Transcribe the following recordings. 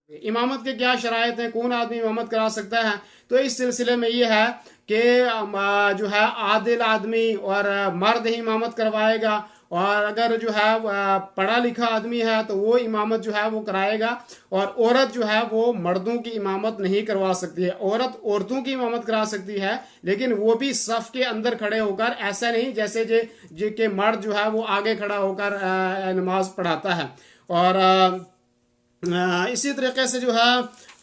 इमामत के क्या शराइत हैं, कौन आदमी इमामत करा सकता है? तो इस सिलसिले में ये है कि जो है आदिल आदमी और मर्द ही इमामत करवाएगा, और अगर जो है पढ़ा लिखा आदमी है तो वो इमामत जो है वो कराएगा, और औरत जो है वो मर्दों की इमामत नहीं करवा सकती है। औरत औरतों की इमामत करा सकती है, लेकिन वो भी सफ के अंदर खड़े होकर, ऐसा नहीं जैसे जे के मर्द जो है वो आगे खड़ा होकर नमाज पढ़ाता है। और इसी तरीके से जो है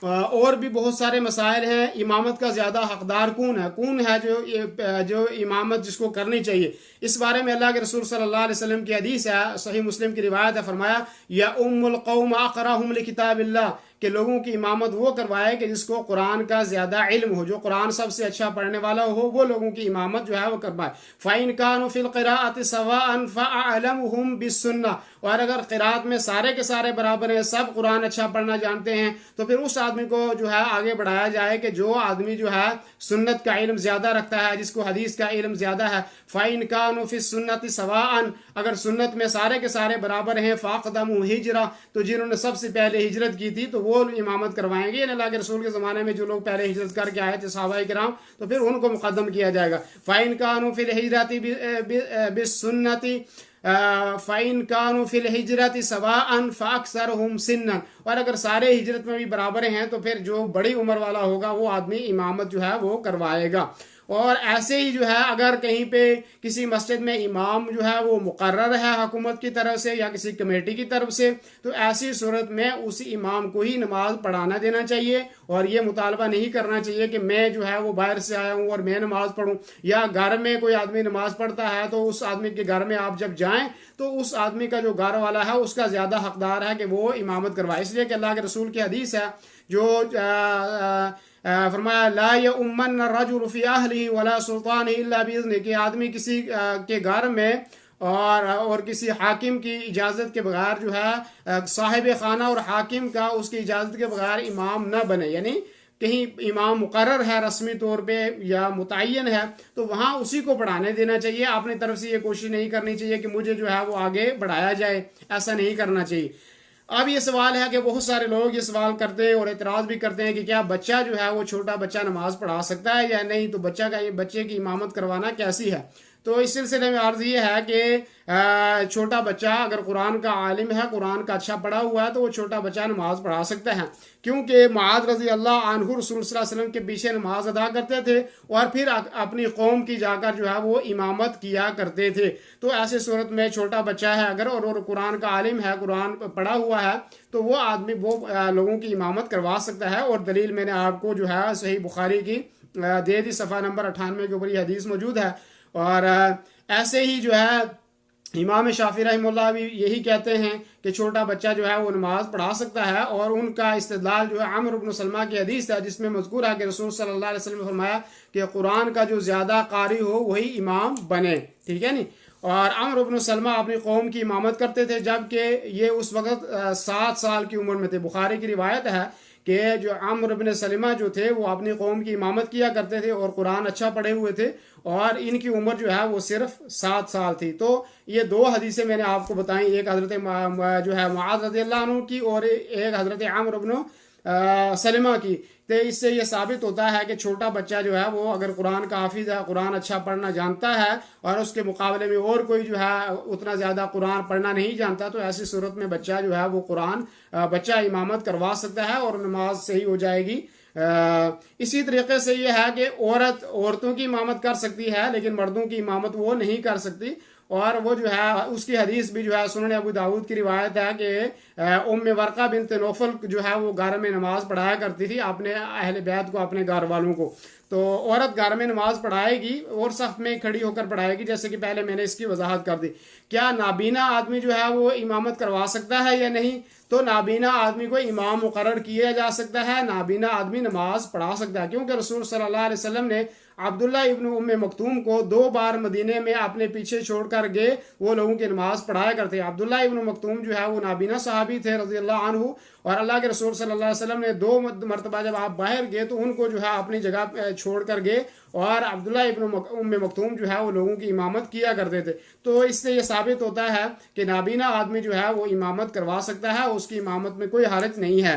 और भी बहुत सारे मसाइल हैं। इमामत का ज़्यादा हकदार कौन है जो इमामत जिसको करनी चाहिए? इस बारे में अल्लाह के रसूल सल्लल्लाहु अलैहि वसल्लम की हदीस है, सही मुस्लिम की रिवायत है, फरमाया या उम्मुल कौम अक़राहुम लिकिताबिल्लाह, कि लोगों की इमामत वो करवाए कि जिसको कुरान का ज़्यादा इल्म हो, जो कुरान सबसे अच्छा पढ़ने वाला हो, वो लोगों की इमामत जो है वो करवाए। फ़इन कानु फ़िल क़िराअति सवाअन फ़अअलमुहुम बिस्सुन्नह, और अगर क़िराअत में सारे के सारे बराबर हैं, सब कुरान अच्छा पढ़ना जानते हैं, तो फिर उस आदमी को जो है आगे बढ़ाया जाए कि जो आदमी जो है सुन्नत का इल्म ज़्यादा रखता है, जिसको हदीस का इल्म ज़्यादा है। फ़इन कानु फ़िस्सुन्नति सवाअन, अगर सुन्नत में सारे के सारे बराबर हैं, फ़अक़दमू हिजरा, तो जिन्होंने सबसे पहले हिजरत की थी तो वो इमामत करवाएंगे। अल्लाह के रसूल के ज़माने में जो लोग पहले हिजरत करके आए थे सहाबाए किराम, तो फिर उनको मुक़द्दम किया जाएगा। फ़इन कानु फ़िल हिजरति बिस्सुन्नति फ़इन कानु फ़िल हिजरति सवाअन फ़अक्सरुहुम सिन्नन, और अगर सारे हिजरत में भी बराबर हैं तो फिर जो बड़ी उम्र वाला होगा वो आदमी इमामत जो है वो करवाएगा। और ऐसे ही जो है अगर कहीं पे किसी मस्जिद में इमाम जो है वो मुकर्रर है हुकूमत की तरफ से या किसी कमेटी की तरफ से, तो ऐसी सूरत में उस इमाम को ही नमाज पढ़ाना देना चाहिए, और ये मुतालबा नहीं करना चाहिए कि मैं जो है वो बाहर से आया हूँ और मैं नमाज पढ़ूँ। या घर में कोई आदमी नमाज पढ़ता है तो उस आदमी के घर में आप जब जाएं तो उस आदमी का जो घर वाला है उसका ज़्यादा हकदार है कि वो इमामत करवाए, इसलिए कि अल्लाह के रसूल की हदीस है जो फरमाया ला यउम्मन रजुल फी अहलिही वला सुल्तान इल्ला बिइज़्निही, कि आदमी किसी के घर में और किसी हाकिम की इजाज़त के बगैर जो है साहिब खाना और हाकिम का उसकी इजाज़त के बगैर इमाम न बने। यानी कहीं इमाम मुकर्रर है रस्मी तौर पे या मुतय्यन है तो वहाँ उसी को पढ़ाने देना चाहिए। अपनी तरफ से ये कोशिश नहीं करनी चाहिए कि मुझे जो है वो आगे बढ़ाया जाए, ऐसा नहीं करना चाहिए। अब ये सवाल है कि बहुत सारे लोग ये सवाल करते हैं और एतराज़ भी करते हैं कि क्या बच्चा जो है वो छोटा बच्चा नमाज पढ़ा सकता है या नहीं, तो बच्चे की इमामत करवाना कैसी है? तो इस सिलसिले में अर्ज़ ये है कि छोटा बच्चा अगर कुरान का आलिम है, कुरान का अच्छा पढ़ा हुआ है, तो वो छोटा बच्चा नमाज पढ़ा सकता है, क्योंकि मुआज़ रज़ी अल्लाह अन्हु रसूल सल्लल्लाहु अलैहि वसल्लम के पीछे नमाज अदा करते थे और फिर अपनी कौम की जाकर जो है वो इमामत किया करते थे। तो ऐसे सूरत में छोटा बच्चा है अगर और कुरान का आलिम है, कुरान पढ़ा हुआ है, तो वो आदमी वो लोगों की इमामत करवा सकता है। और दलील मैंने आपको जो है सही बुखारी की दे दी, सफ़ा नंबर 98 के ऊपर ये हदीस मौजूद है। और ऐसे ही जो है इमाम शाफी रहमतुल्लाह भी यही कहते हैं कि छोटा बच्चा जो है वो नमाज पढ़ा सकता है, और उनका इस्तिदलाल जो है अम्र इब्न सलमा की हदीस है जिसमें मज़कूर है कि रसूल सल्लल्लाहु अलैहि वसल्लम ने फरमाया कि कुरान का जो ज़्यादा कारी हो वही इमाम बने, ठीक है नी। और अम्र इब्न सलमा अपनी कौम की इमामत करते थे जबकि ये उस वक़्त 7 साल की उम्र में थे। बुखारी की रिवायत है कि जो अम्र इब्न सलमा जो थे वो अपनी कौम की इमामत किया करते थे और कुरान अच्छा पढ़े हुए थे, और इनकी उम्र जो है वो सिर्फ 7 साल थी। तो ये 2 हदीसें मैंने आपको बताई, एक हज़रत जो है मुआज़ रज़ियल्लाहु अन्हु की और एक हज़रत अम्र इब्न सलमा की। तो इससे ये साबित होता है कि छोटा बच्चा जो है वो अगर कुरान का हाफिज़ है, कुरान अच्छा पढ़ना जानता है, और उसके मुकाबले में और कोई जो है उतना ज़्यादा कुरान पढ़ना नहीं जानता, तो ऐसी सूरत में बच्चा जो है वो बच्चा इमामत करवा सकता है और नमाज सही हो जाएगी। इसी तरीके से ये है कि औरतों की इमामत कर सकती है लेकिन मर्दों की इमामत वो नहीं कर सकती। और वो जो है उसकी हदीस भी जो है सुनन अबू दाऊद की रिवायत है कि उम्मे वर्का बिन्त नौफल जो है वो घर में नमाज पढ़ाया करती थी अपने अहले बैत को, अपने घर वालों को। तो औरत घर में नमाज पढ़ाएगी और सफ में खड़ी होकर पढ़ाएगी, जैसे कि पहले मैंने इसकी वजाहत कर दी। क्या नाबीना आदमी जो है वो इमामत करवा सकता है या नहीं? तो नाबीना आदमी को इमाम मुकर्रर किया जा सकता है, नाबीना आदमी नमाज पढ़ा सकता है, क्योंकि रसूल सल्लल्लाहु अलैहि वसल्लम ने अब्दुल्ला इब्न उम्मे मक्तूम को 2 बार मदीने में अपने पीछे छोड़कर गए, वो लोगों की नमाज पढ़ाया करते। अब्दुल्ला इब्न मक्तूम जो है वो नाबीना सहाबी थे रज़ियल्लाहु अन्हु, और अल्लाह के रसूल सल्लल्लाहु अलैहि वसल्लम ने 2 मरतबा जब आप बाहर गए तो उनको जो है अपनी जगह छोड़ कर गए, और अब्दुल्ला इब्न उम्मे मक्तूम जो है वो लोगों की इमामत किया करते थे। तो इससे ये साबित होता है कि नाबीना आदमी जो है वो इमामत करवा सकता है, उसकी इमामत में कोई हरज नहीं है।